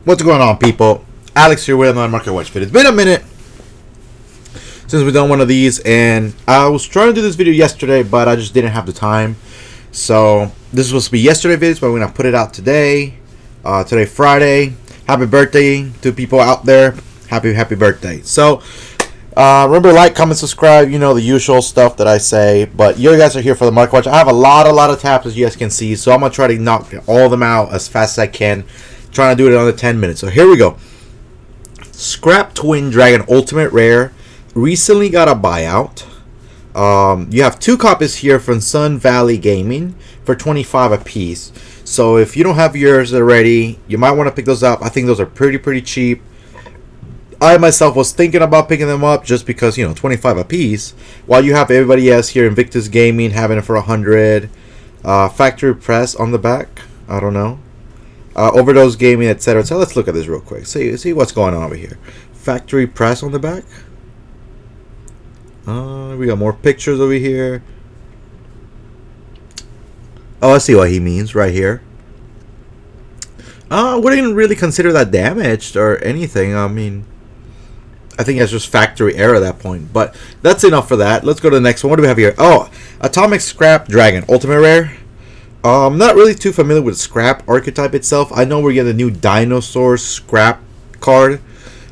What's going on, people? Alex here with another Market Watch video. It's been a minute since we've done one of these, and I was trying to do this video yesterday, but I just didn't have the time. So this was supposed to be yesterday's video, but we're gonna put it out today. Today, Friday. Happy birthday to people out there. Happy birthday. So remember, like, comment, subscribe. You know, the usual stuff that I say. But you guys are here for the Market Watch. I have a lot of tabs, as you guys can see. So I'm gonna try to knock all of them out as fast as I can. Trying to do it in under 10 minutes. So here we go. Scrap Twin Dragon Ultimate Rare recently got a buyout. You have 2 copies here from Sun Valley Gaming for $25 a piece. So if you don't have yours already, you might want to pick those up. I think those are pretty cheap. I myself was thinking about picking them up just because, you know, $25 a piece. While you have everybody else here, Invictus Gaming having it for $100. Factory Press on the back. I don't know. Overdose Gaming, etc. So let's look at this real quick. See what's going on over here. Factory Press on the back. We got more pictures over here. Oh, I see what he means right here. Wouldn't really consider that damaged or anything. I mean, I think that's just factory error at that point. But that's enough for that. Let's go to the next one. What do we have here? Oh, Atomic Scrap Dragon Ultimate Rare. I'm not really too familiar with Scrap archetype itself. I know we're getting a new Dinosaur Scrap card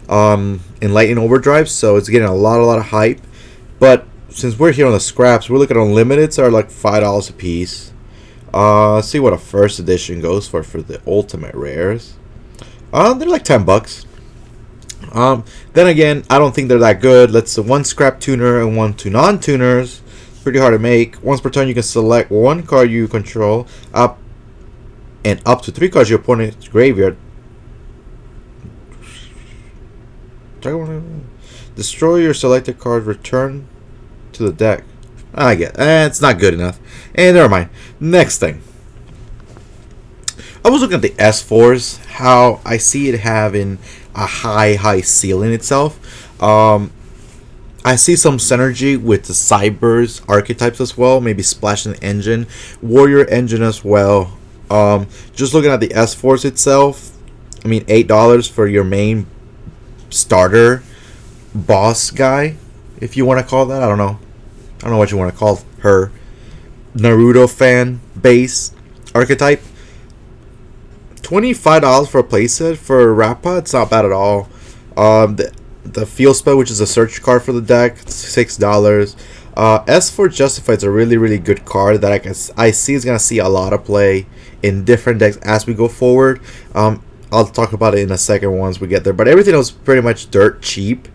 in Lightning Overdrive, so it's getting a lot of hype. But since we're here on the Scraps, we're looking at Unlimiteds are like $5 a piece. See what a first edition goes for the Ultimate Rares. They're like $10. Then again, I don't think they're that good. Let's see, 1 Scrap Tuner and 1 2 non-tuners. Pretty hard to make. Once per turn, you can select 1 card you control up to 3 cards your opponent's graveyard. Destroy your selected card. Return to the deck. I get it's not good enough. And never mind. Next thing. I was looking at the S4s. How I see it having a high ceiling itself. I see some synergy with the Cybers archetypes as well. Maybe Splash and Engine. Warrior Engine as well. Just looking at the S4s itself. I mean, $8 for your main starter boss guy, if you want to call that. I don't know what you want to call her. Naruto fan base archetype. $25 for a playset for Rappa. It's not bad at all. The Field Spell, which is a search card for the deck, $6. S4 Justified is a really good card that I see is gonna see a lot of play in different decks as we go forward. I'll talk about it in a second once we get there. But everything else is pretty much dirt cheap.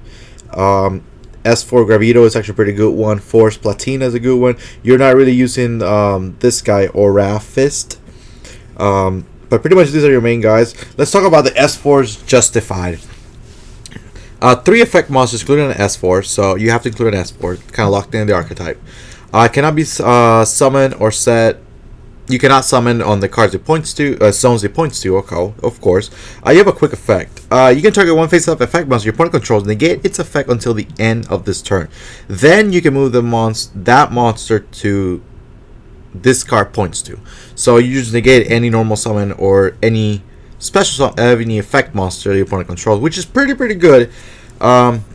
S4 Gravito is actually a pretty good one. Force Platina is a good one. You're not really using this guy, Aura Fist. But pretty much these are your main guys. Let's talk about the S4's Justified. 3 effect monsters, including an S4, so you have to include an S4. Kind of locked in the archetype. Cannot be summoned or set. You cannot summon on the cards it points to, zones it points to. Okay, of course. You have a quick effect. You can target one face-up effect monster your opponent controls, negate its effect until the end of this turn. Then you can move that monster to this card points to. So you just negate any normal summon or any special any effect monster your opponent controls, which is pretty good.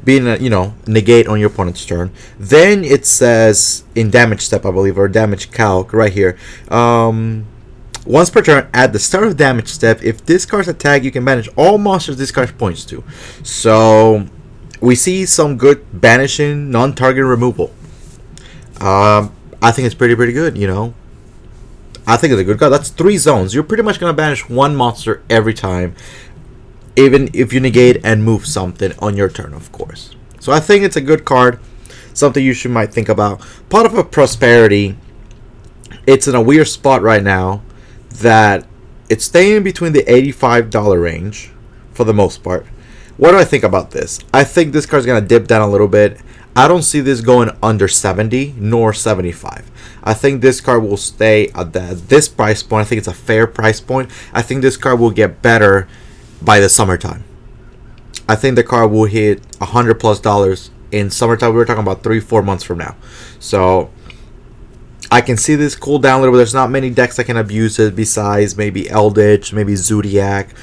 Being a, negate on your opponent's turn. Then it says in damage step, I believe, or damage calc right here. Once per turn, at the start of damage step, if this card's attack, you can banish all monsters this card points to. So we see some good banishing, non-target removal. I think it's pretty good. I think it's a good card. That's 3 zones. You're pretty much gonna banish 1 monster every time, even if you negate and move something on your turn, of course. So I think it's a good card, something you might think about. Part of a Prosperity, it's in a weird spot right now that it's staying between the $85 range for the most part. What do I think about this? I think this card's gonna dip down a little bit. I don't see this going under 70 nor 75. I think this card will stay at this price point. I think it's a fair price point. I think this card will get better by the summertime. I think the card will hit $100+ in summertime. We're talking about 3-4 months from now. So I can see this cool down a little bit. There's not many decks that can abuse it besides maybe Eldritch, maybe Zodiac.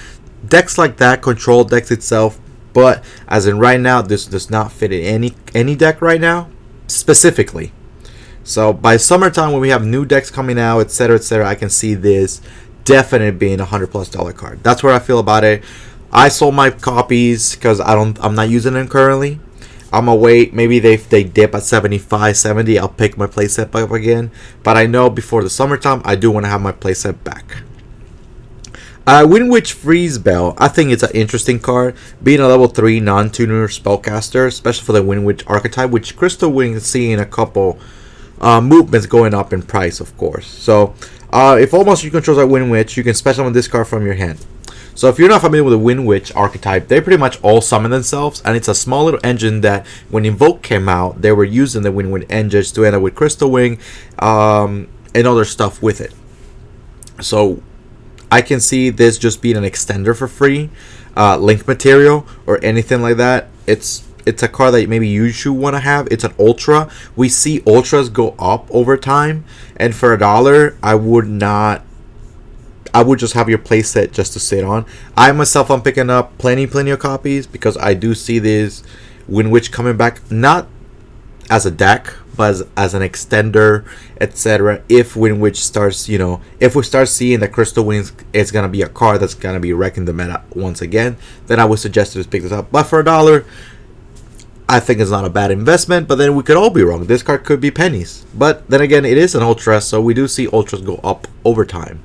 decks like that, control decks itself. But as in right now, this does not fit in any deck right now, specifically. So by summertime, when we have new decks coming out, etc., I can see this definitely being $100+ card. That's where I feel about it. I sold my copies because I'm not using them currently. I'm gonna wait. Maybe they dip at 75, 70. I'll pick my playset up again. But I know before the summertime, I do want to have my playset back. Wind Witch Freeze Bell. I think it's an interesting card. Being a level 3 non-tuner spellcaster, especially for the Wind Witch archetype, which Crystal Wing is seeing a couple movements going up in price, of course. So, if all monsters you control are Wind Witch, you can special summon this card from your hand. So if you're not familiar with the Wind Witch archetype, they pretty much all summon themselves, and it's a small little engine that when Invoke came out, they were using the Wind Witch engines to end up with Crystal Wing and other stuff with it. So I can see this just being an extender for free, link material or anything like that. It's a card that maybe you should want to have. It's an ultra. We see ultras go up over time, and for $1, I would just have your playset just to sit on. I myself am picking up plenty of copies because I do see this Wind Witch coming back, not as a deck, but as an extender, etc. If Wind Witch starts, if we start seeing that Crystal Wings is going to be a card that's going to be wrecking the meta once again, then I would suggest to just pick this up. But for $1, I think it's not a bad investment, but then we could all be wrong. This card could be pennies. But then again, it is an ultra, so we do see ultras go up over time.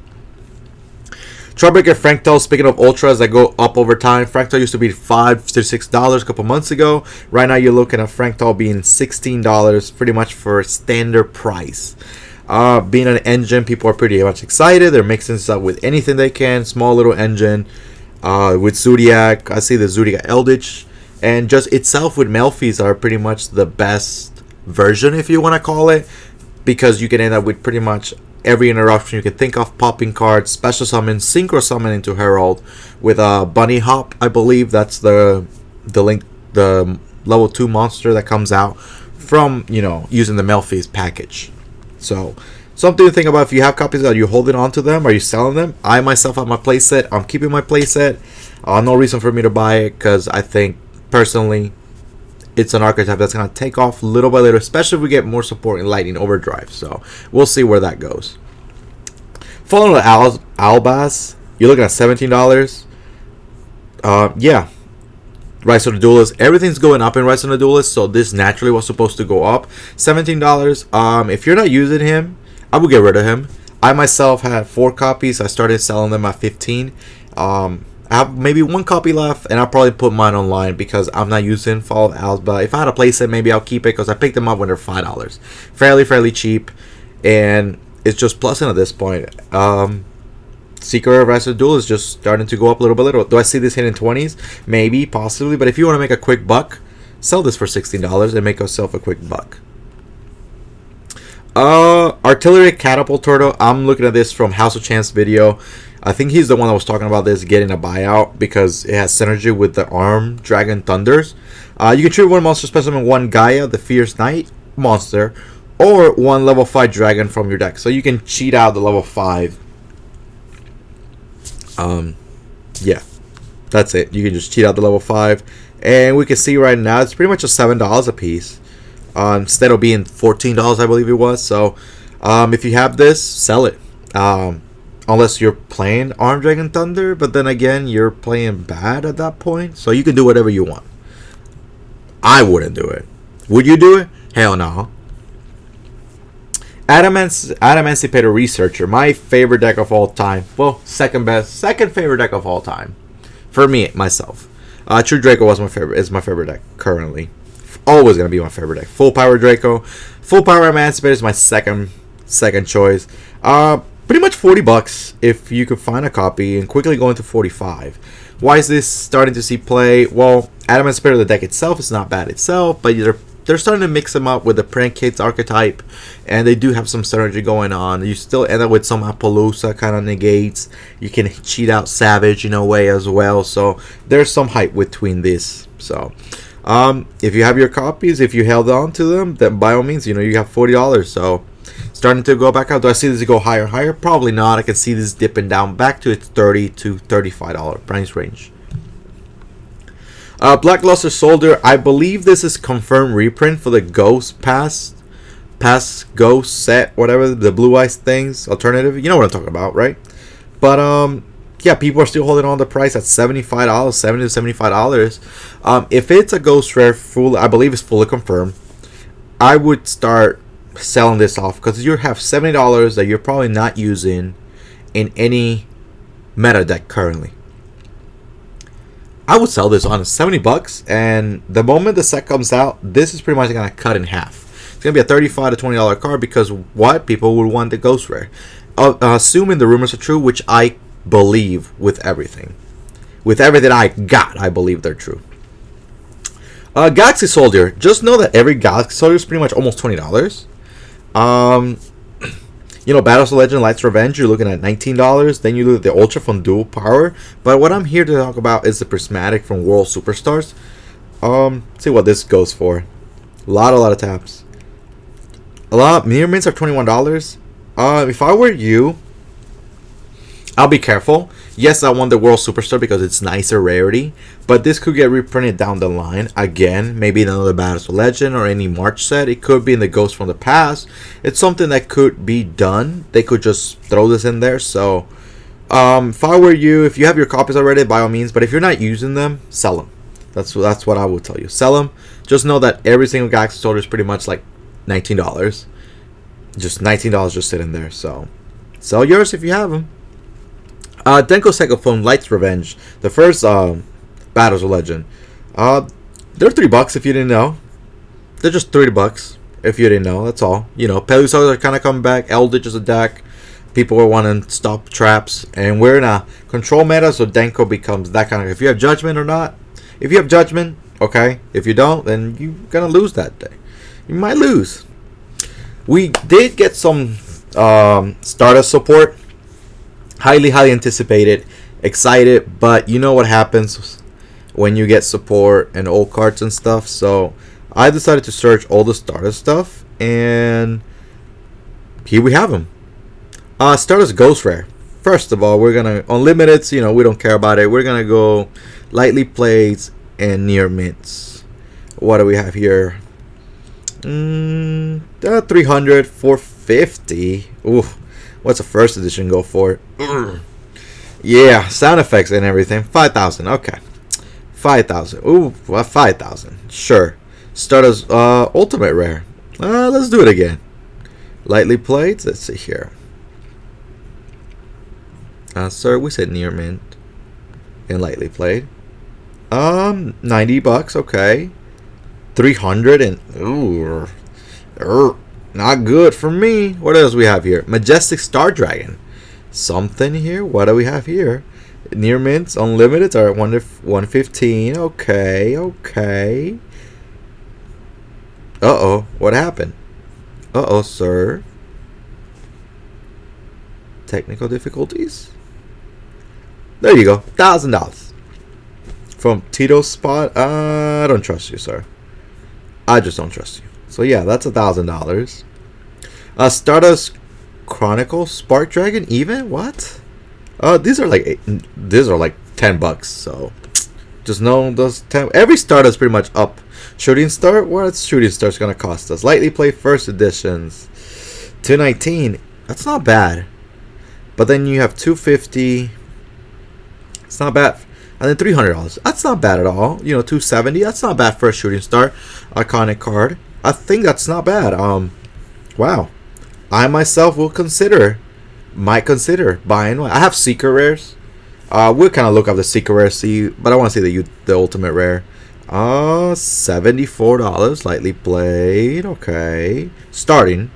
Troublemaker Franktel, speaking of ultras that go up over time, Franktel used to be $5 to $6 a couple months ago. Right now you're looking at Franktel being $16 pretty much for standard price. Being an engine, people are pretty much excited. They're mixing this up with anything they can. Small little engine with Zodiac. I see the Zodiac Eldritch. And just itself with Melfi's are pretty much the best version, if you want to call it. Because you can end up with pretty much every interruption you can think of, popping cards, special summon, synchro summon into Herald with a Bunny Hop. I believe that's the level 2 monster that comes out from using the Melfi's package. So something to think about. If you have copies, are you holding on to them? Are you selling them? I myself have my playset. I'm keeping my playset. No reason for me to buy it because I think personally it's an archetype that's going to take off little by little, especially if we get more support in Lightning Overdrive. So we'll see where that goes. Following the Albaz, you're looking at $17. Yeah. Rise of the Duelist. Everything's going up in Rise of the Duelist, so this naturally was supposed to go up. $17. If you're not using him, I would get rid of him. I myself had 4 copies. I started selling them at $15. I have maybe 1 copy left, and I'll probably put mine online because I'm not using Fall of Owls. But if I had a playset, maybe I'll keep it because I picked them up when they're $5. Fairly cheap, and it's just plussing at this point. Secret of Rise of the Duel is just starting to go up little by little. Do I see this hitting 20s? Maybe, possibly. But if you want to make a quick buck, sell this for $16 and make yourself a quick buck. Artillery Catapult Turtle. I'm looking at this from House of Chance video. I think he's the one that was talking about this getting a buyout because it has synergy with the Arm Dragon Thunders. You can tribute 1 monster specimen, 1 Gaia, the Fierce Knight monster, or 1 level 5 dragon from your deck. So you can cheat out the level 5. Yeah, that's it. You can just cheat out the level 5. And we can see right now it's pretty much just $7 a piece. Instead of being $14, I believe it was. So if you have this, sell it. Unless you're playing Arm Dragon Thunder, but then again, you're playing bad at that point. So you can do whatever you want. I wouldn't do it. Would you do it? Hell no. Adamantipator Researcher, my favorite deck of all time. Well, second favorite deck of all time. For me, myself. True Draco is my favorite deck currently. Always going to be my favorite deck. Full Power Draco. Full Power Emancipator is my second choice. Pretty much $40 if you could find a copy, and quickly going to $45. Why is this starting to see play? Well, Adamantipator, the deck itself, is not bad itself, but they're starting to mix them up with the Prank Kids archetype, and they do have some synergy going on. You still end up with some Appaloosa kind of negates. You can cheat out Savage in a way as well, so there's some hype between this. So if you have your copies, if you held on to them, then by all means, you have $40. So starting to go back out. Do I see this go higher and higher? Probably not. I can see this dipping down back to its $30 to $35 price range. Blackluster Soldier. I believe this is confirmed reprint for the Ghost Pass Ghost set, whatever, the Blue Eyes things, alternative. You know what I'm talking about, right? But yeah, people are still holding on the price at $75, $70 to $75. If it's a Ghost Rare full, I believe it's fully confirmed, I would start selling this off, because you have $70 that you're probably not using in any meta deck currently. I would sell this on $70, and the moment the set comes out, this is pretty much gonna cut in half. It's gonna be a $35 to $20 card, because what people would want the Ghost Rare, assuming the rumors are true, which I believe with everything. With everything I got, I believe they're true. Galaxy Soldier. Just know that every Galaxy Soldier is pretty much almost $20. You know, Battles of Legend, Light's Revenge, you're looking at $19. Then you look at the Ultra from Dual Power. But what I'm here to talk about is the Prismatic from World Superstars. See what this goes for. A lot of taps. Mirror mints are $21. If I were you, I'll be careful. Yes, I want the World Superstar because it's nicer rarity, but this could get reprinted down the line again. Maybe in another Battles of Legend or any March set. It could be in the Ghost from the Past. It's something that could be done. They could just throw this in there. So, if I were you, if you have your copies already, by all means. But if you're not using them, sell them. That's what I would tell you. Sell them. Just know that every single Galaxy Soldier is pretty much like $19. Just $19 just sitting there. So, sell yours if you have them. Denko Second Light's Revenge, the first Battles of Legend. They're $3 if you didn't know. They're just $3 if you didn't know. That's all. You know, Pelusars are kind of coming back. Eldritch is a deck. People are wanting to stop traps, and we're in a control meta, so Denko becomes that kind of. If you have Judgment or not, if you have Judgment, okay. If you don't, then you're gonna lose that day. You might lose. We did get some Stardust support. Highly anticipated, excited, but you know what happens when you get support and old cards and stuff. So I decided to search all the Stardust stuff, and here we have them. Stardust Ghost Rare. First of all, we're gonna unlimiteds. You know, we don't care about it. We're gonna go lightly plays and near mints. What do we have here? 300, 450. Ooh. What's the first edition go for? Yeah, sound effects and everything. 5,000. Okay, 5,000. Ooh, well, 5,000. Sure. Stardust Ultimate Rare. Let's do it again. Lightly played. Let's see here. Sir, we said near mint and lightly played. $90. Okay. 300 and not good for me. What else we have here? Majestic Star Dragon. Something here. What do we have here? Near mints, unlimited are at 115. Okay. Uh-oh. What happened? Uh-oh, sir. Technical difficulties? There you go. $1,000. From Tito's Spot. I don't trust you, sir. I just don't trust you. So yeah, that's $1,000. Stardust Chronicle Spark Dragon even what? These are like $10. So just know those 10. Every Stardust pretty much up. Shooting Star. What's Shooting Star's gonna cost us? Lightly Play first editions. $219. That's not bad. But then you have $250. It's not bad. And then $300. That's not bad at all. You know, $270. That's not bad for a Shooting Star iconic card. I think that's not bad. Wow. I myself might consider buying one. I have Secret Rares. We'll kind of look up the Secret Rare, see, but I want to see the Ultimate Rare. $74. Lightly played. Okay. Starting.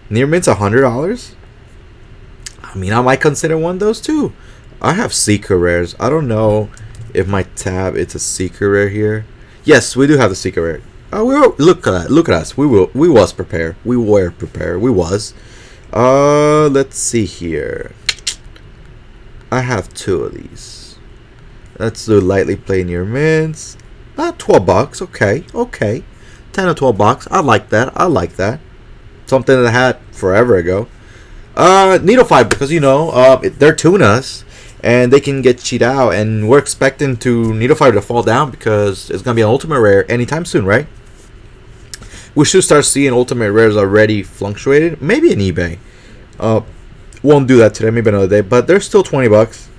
Near mint's $100. I mean, I might consider one of those too. I have Secret Rares. I don't know if my tab it's a Secret Rare here. Yes, we do have the Secret Rare. Look at us. We was prepared. We were prepared. We was. Let's see here. I have two of these. Let's do lightly play near mints. $12. Okay. $10 or $12. I like that. something that I had forever ago. Needle Fiber, because they're tunas and they can get cheat out, and we're expecting Needle Fiber to fall down because it's gonna be an ultimate rare anytime soon, right? We should start seeing ultimate rares already fluctuated, maybe in eBay. Won't do that today, maybe another day, but they're still $20.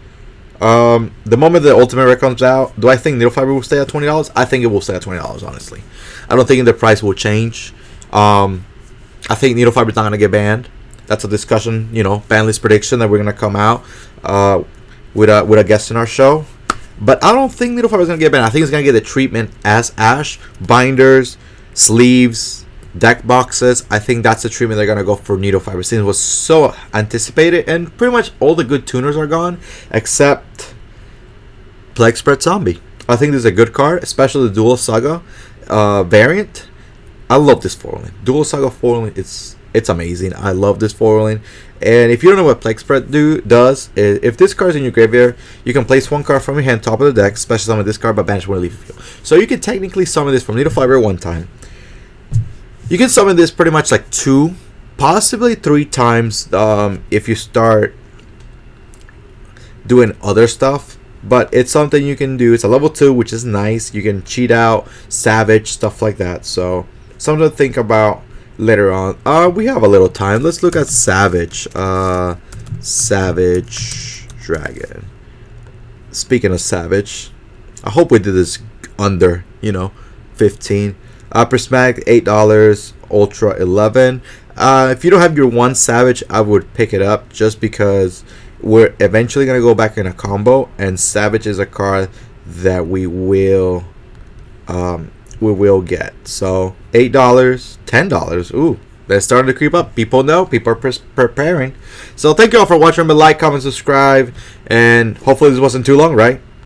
The moment the ultimate rare comes out, do I think Needle Fiber will stay at $20? I think it will stay at $20, honestly. I don't think the price will change. I think Needle Fiber is not going to get banned. That's a discussion, ban list prediction that we're going to come out with a guest in our show. But I don't think Needle Fiber is going to get banned. I think it's going to get the treatment as Ash. Binders, sleeves, deck boxes. I think that's the treatment they're going to go for Needle Fiber, since it was so anticipated. And pretty much all the good tuners are gone except Plague Spread Zombie. I think this is a good card, especially the Dual Saga variant. I love this foiling. Dual Saga foiling, it's amazing. I love this foiling. And if you don't know what Plague Spread does, if this card is in your graveyard, you can place one card from your hand top of the deck, special summon this card, but banish one leaf field. So you can technically summon this from Needle Fiber one time. You can summon this pretty much like 2, possibly 3 times if you start doing other stuff. But it's something you can do. It's a level 2, which is nice. You can cheat out, savage, stuff like that. So something to think about later on. We have a little time. Let's look at Savage. Savage Dragon. Speaking of Savage, I hope we did this under, 15. Prismatic, $8. Ultra, $11. If you don't have your one Savage, I would pick it up just because we're eventually going to go back in a combo, and Savage is a card that we will get. So $8, $10. Ooh, they're starting to creep up. People know, people are preparing. So thank you all for watching. Remember, like, comment, subscribe, and hopefully this wasn't too long, right?